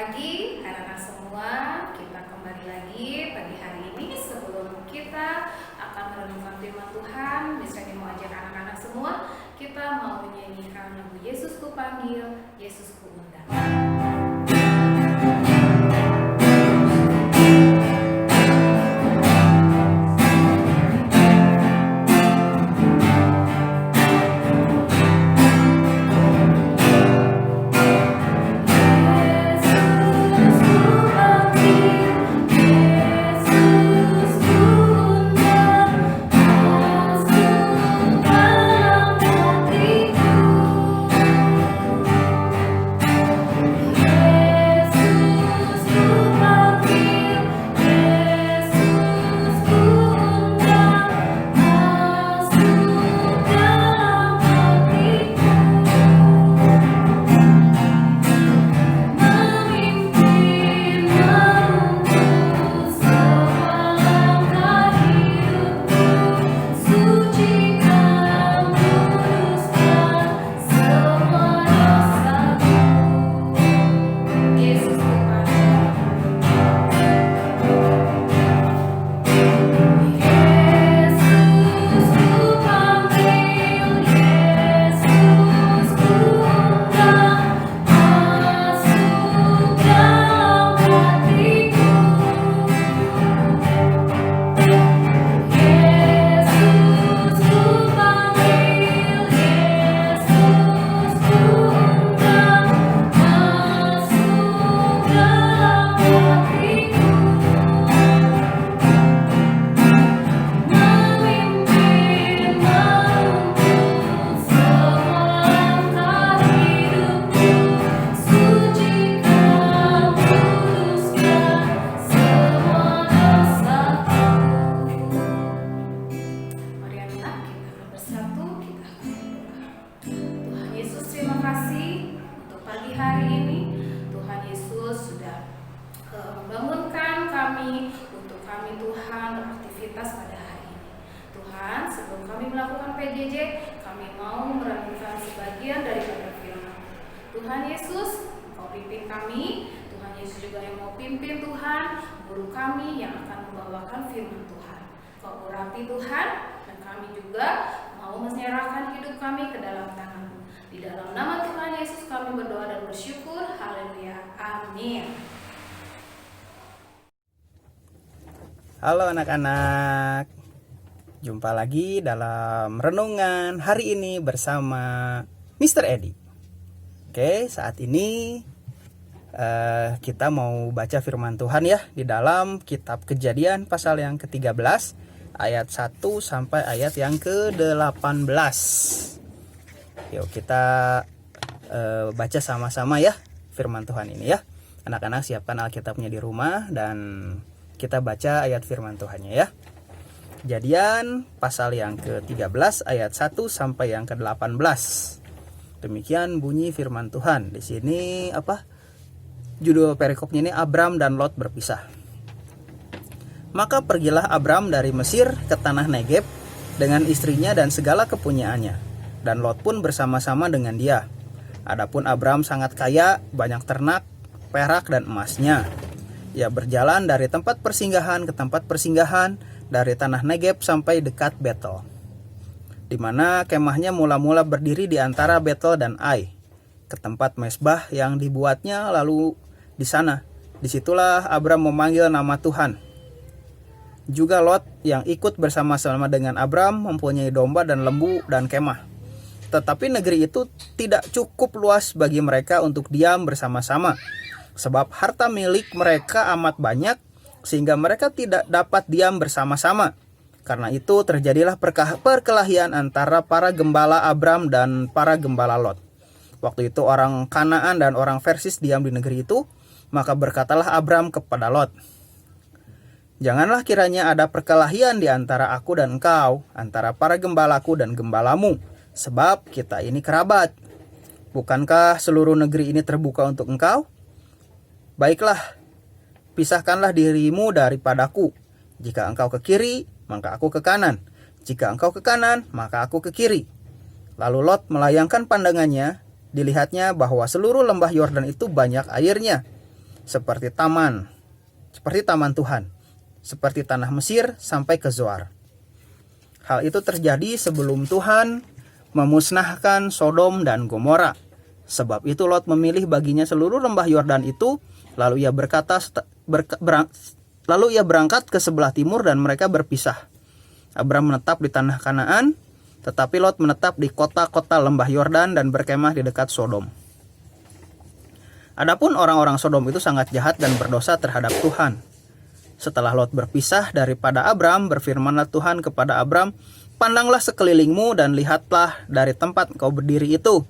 pagi anak-anak semua, kita kembali lagi pagi hari ini. Sebelum kita akan merenungkan firman Tuhan, misalnya mau ajak anak-anak semua, kita mau menyanyikan lagu Yesus ku panggil, Yesus ku undang. Membangunkan kami untuk kami Tuhan beraktivitas pada hari ini. Tuhan, sebelum kami melakukan PJJ, kami mau merenungkan sebagian daripada firman. Tuhan Yesus, Engkau pimpin kami. Tuhan Yesus juga yang mau pimpin Tuhan, guru kami yang akan membawakan firman Tuhan. Kau urapi Tuhan, dan kami juga mau menyerahkan hidup kami ke dalam tangan-Mu. Di dalam nama Tuhan Yesus kami berdoa dan bersyukur. Haleluya. Amin. Halo anak-anak, jumpa lagi dalam renungan hari ini bersama Mr. Edi. Oke, saat ini kita mau baca firman Tuhan ya di dalam kitab Kejadian pasal yang ke-13 ayat 1 sampai ayat yang ke-18. Yuk kita baca sama-sama ya firman Tuhan ini ya. Anak-anak siapkan Alkitabnya di rumah dan kita baca ayat firman Tuhannya ya. Kejadian pasal yang ke-13 ayat 1 sampai yang ke-18. Demikian bunyi firman Tuhan. Di sini judul perikopnya ini Abram dan Lot berpisah. Maka pergilah Abram dari Mesir ke tanah Negeb dengan istrinya dan segala kepunyaannya, dan Lot pun bersama-sama dengan dia. Adapun Abram sangat kaya, banyak ternak, perak dan emasnya. Ia berjalan dari tempat persinggahan ke tempat persinggahan, dari tanah Negeb sampai dekat Betel, di mana kemahnya mula-mula berdiri di antara Betel dan Ai, ke tempat mezbah yang dibuatnya. Lalu disitulah Abram memanggil nama Tuhan. Juga Lot yang ikut bersama-sama dengan Abram mempunyai domba dan lembu dan kemah. Tetapi negeri itu tidak cukup luas bagi mereka untuk diam bersama-sama, sebab harta milik mereka amat banyak, sehingga mereka tidak dapat diam bersama-sama. Karena itu terjadilah perkelahian antara para gembala Abram dan para gembala Lot. Waktu itu orang Kanaan dan orang Persis diam di negeri itu. Maka berkatalah Abram kepada Lot, janganlah kiranya ada perkelahian di antara aku dan engkau, antara para gembalaku dan gembalamu, sebab kita ini kerabat. Bukankah seluruh negeri ini terbuka untuk engkau? Baiklah, pisahkanlah dirimu daripadaku. Jika engkau ke kiri, maka aku ke kanan. Jika engkau ke kanan, maka aku ke kiri. Lalu Lot melayangkan pandangannya, dilihatnya bahwa seluruh lembah Yordan itu banyak airnya, seperti taman Tuhan, seperti tanah Mesir sampai ke Zoar. Hal itu terjadi sebelum Tuhan memusnahkan Sodom dan Gomora. Sebab itu Lot memilih baginya seluruh lembah Yordan itu, lalu ia berangkat ke sebelah timur dan mereka berpisah. Abram menetap di tanah Kanaan, tetapi Lot menetap di kota-kota lembah Yordan dan berkemah di dekat Sodom. Adapun orang-orang Sodom itu sangat jahat dan berdosa terhadap Tuhan. Setelah Lot berpisah daripada Abram, berfirmanlah Tuhan kepada Abram, "Pandanglah sekelilingmu dan lihatlah dari tempat engkau berdiri itu,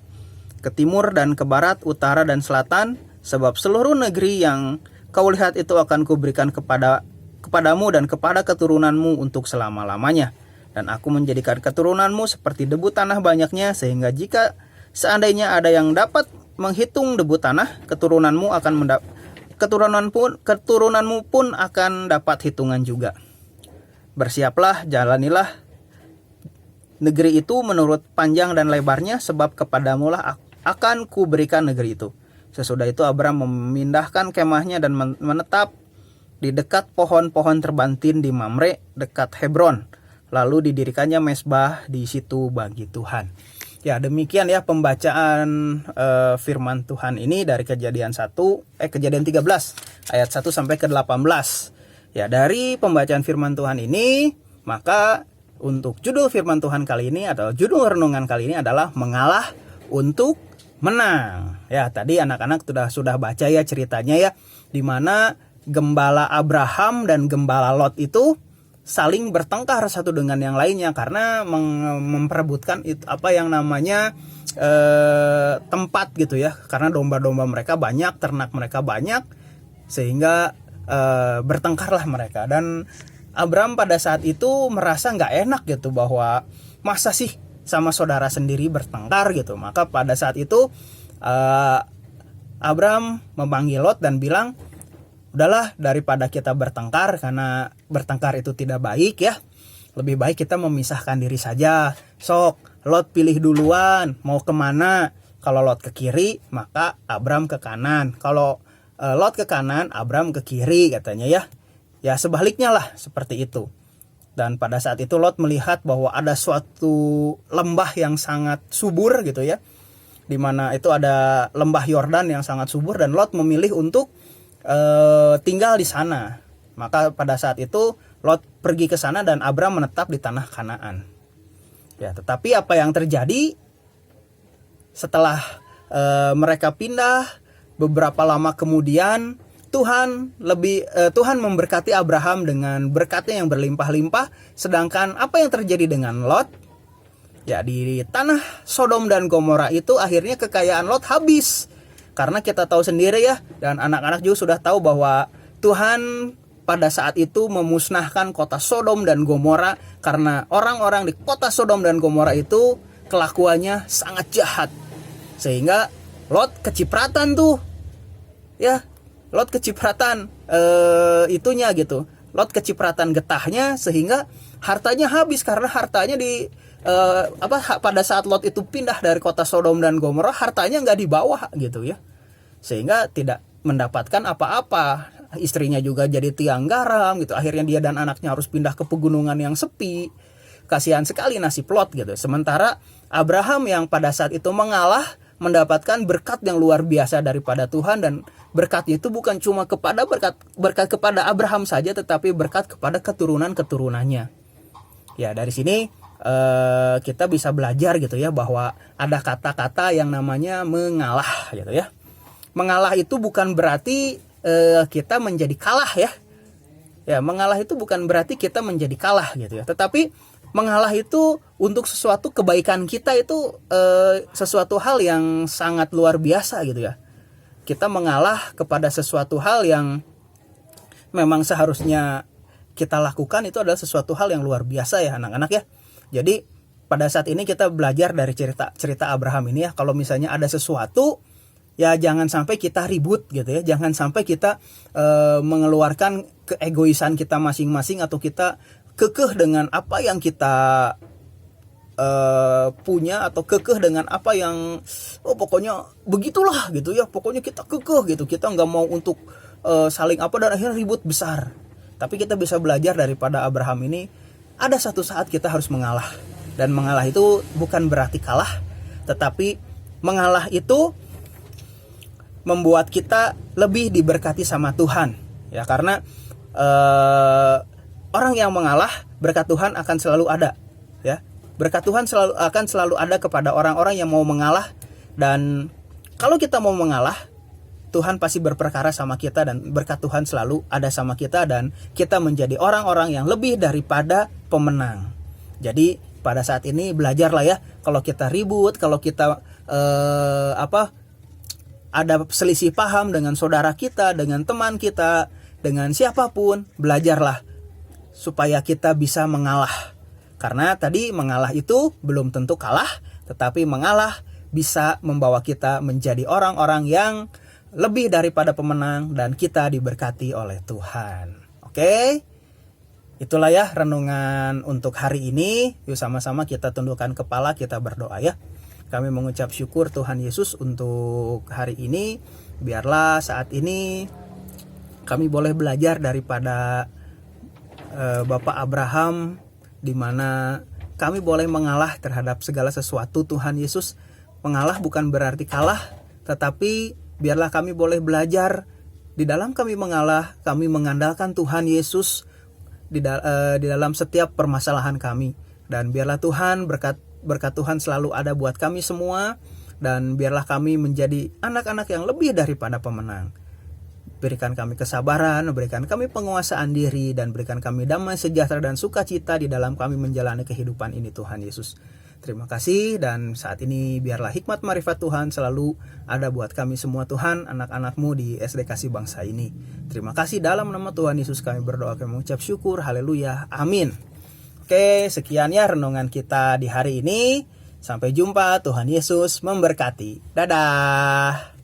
ke timur dan ke barat, utara dan selatan, sebab seluruh negeri yang kau lihat itu akan kuberikan kepadamu dan kepada keturunanmu untuk selama-lamanya. Dan aku menjadikan keturunanmu seperti debu tanah banyaknya, sehingga jika seandainya ada yang dapat menghitung debu tanah, keturunanmu pun akan dapat hitungan juga. Bersiaplah, jalanilah negeri itu menurut panjang dan lebarnya, sebab kepadamulah akan kuberikan negeri itu." Sesudah itu Abram memindahkan kemahnya dan menetap di dekat pohon-pohon terbantin di Mamre dekat Hebron. Lalu didirikannya mezbah di situ bagi Tuhan. Ya, demikian ya pembacaan firman Tuhan ini dari Kejadian 13 ayat 1 sampai ke 18. Ya, dari pembacaan firman Tuhan ini, maka untuk judul firman Tuhan kali ini atau judul renungan kali ini adalah mengalah untuk menang. Ya, tadi anak-anak sudah baca ya ceritanya ya, di mana gembala Abraham dan gembala Lot itu saling bertengkar satu dengan yang lainnya karena memperebutkan apa yang namanya tempat gitu ya, karena domba-domba mereka banyak, ternak mereka banyak, sehingga bertengkarlah mereka. Dan Abram pada saat itu merasa nggak enak gitu, bahwa masa sih sama saudara sendiri bertengkar gitu. Maka pada saat itu Abram memanggil Lot dan bilang, "Udahlah, daripada kita bertengkar, karena bertengkar itu tidak baik ya, lebih baik kita memisahkan diri saja. Sok, Lot pilih duluan, mau kemana. Kalau Lot ke kiri, maka Abram ke kanan. Kalau Lot ke kanan, Abram ke kiri," katanya ya. Ya sebaliknya lah, seperti itu. Dan pada saat itu Lot melihat bahwa ada suatu lembah yang sangat subur gitu ya, di mana itu ada lembah Yordan yang sangat subur, dan Lot memilih untuk tinggal di sana. Maka pada saat itu Lot pergi ke sana dan Abram menetap di tanah Kanaan. Ya, tetapi apa yang terjadi setelah mereka pindah, beberapa lama kemudian Tuhan memberkati Abraham dengan berkatnya yang berlimpah-limpah. Sedangkan apa yang terjadi dengan Lot? Ya, di tanah Sodom dan Gomora itu akhirnya kekayaan Lot habis. Karena kita tahu sendiri ya, dan anak-anak juga sudah tahu bahwa Tuhan pada saat itu memusnahkan kota Sodom dan Gomora karena orang-orang di kota Sodom dan Gomora itu kelakuannya sangat jahat. Sehingga Lot kecipratan tuh. Ya, Lot kecipratan itunya gitu. Lot kecipratan getahnya, sehingga hartanya habis karena hartanya pada saat Lot itu pindah dari kota Sodom dan Gomora, hartanya nggak dibawa gitu ya, sehingga tidak mendapatkan apa-apa. Istrinya juga jadi tiang garam gitu. Akhirnya dia dan anaknya harus pindah ke pegunungan yang sepi. Kasihan sekali nasib Lot gitu. Sementara Abraham yang pada saat itu mengalah, mendapatkan berkat yang luar biasa daripada Tuhan, dan berkatnya itu bukan cuma berkat kepada Abraham saja, tetapi berkat kepada keturunan-keturunannya. Ya, dari sini kita bisa belajar gitu ya, bahwa ada kata-kata yang namanya mengalah gitu ya. Mengalah itu bukan berarti kita menjadi kalah ya. Ya, mengalah itu bukan berarti kita menjadi kalah gitu ya. Tetapi mengalah itu untuk sesuatu kebaikan kita, itu sesuatu hal yang sangat luar biasa gitu ya. Kita mengalah kepada sesuatu hal yang memang seharusnya kita lakukan, itu adalah sesuatu hal yang luar biasa ya anak-anak ya. Jadi pada saat ini kita belajar dari cerita Abraham ini ya, kalau misalnya ada sesuatu, ya jangan sampai kita ribut gitu ya. Jangan sampai kita mengeluarkan keegoisan kita masing-masing, atau kita kekeh dengan apa yang kita punya, atau kekeh dengan apa yang pokoknya begitulah gitu ya, pokoknya kita kekeh gitu, kita nggak mau untuk saling apa dan akhirnya ribut besar. Tapi kita bisa belajar daripada Abraham ini, ada satu saat kita harus mengalah. Dan mengalah itu bukan berarti kalah, tetapi mengalah itu membuat kita lebih diberkati sama Tuhan. Ya, karena orang yang mengalah, berkat Tuhan akan selalu ada. Ya, berkat Tuhan akan selalu ada kepada orang-orang yang mau mengalah. Dan kalau kita mau mengalah, Tuhan pasti berperkara sama kita dan berkat Tuhan selalu ada sama kita dan kita menjadi orang-orang yang lebih daripada pemenang. Jadi pada saat ini belajarlah ya, kalau kita ribut, kalau kita ada selisih paham dengan saudara kita, dengan teman kita, dengan siapapun, belajarlah supaya kita bisa mengalah. Karena tadi mengalah itu belum tentu kalah, tetapi mengalah bisa membawa kita menjadi orang-orang yang lebih daripada pemenang dan kita diberkati oleh Tuhan. Oke? Itulah ya renungan untuk hari ini. Yuk sama-sama kita tundukkan kepala, kita berdoa ya. Kami mengucap syukur Tuhan Yesus untuk hari ini. Biarlah saat ini kami boleh belajar daripada Bapak Abraham, di mana kami boleh mengalah terhadap segala sesuatu. Tuhan Yesus, mengalah bukan berarti kalah, tetapi biarlah kami boleh belajar di dalam kami mengalah, kami mengandalkan Tuhan Yesus di dalam setiap permasalahan kami. Dan biarlah Tuhan, berkat Tuhan selalu ada buat kami semua. Dan biarlah kami menjadi anak-anak yang lebih daripada pemenang. Berikan kami kesabaran, berikan kami penguasaan diri, dan berikan kami damai sejahtera dan sukacita di dalam kami menjalani kehidupan ini Tuhan Yesus. Terima kasih, dan saat ini biarlah hikmat marifat Tuhan selalu ada buat kami semua Tuhan, anak-anak-Mu di SD Kasih Bangsa ini. Terima kasih, dalam nama Tuhan Yesus kami berdoa, kami mengucap syukur, haleluya, amin. Oke, sekian ya renungan kita di hari ini. Sampai jumpa, Tuhan Yesus memberkati. Dadah.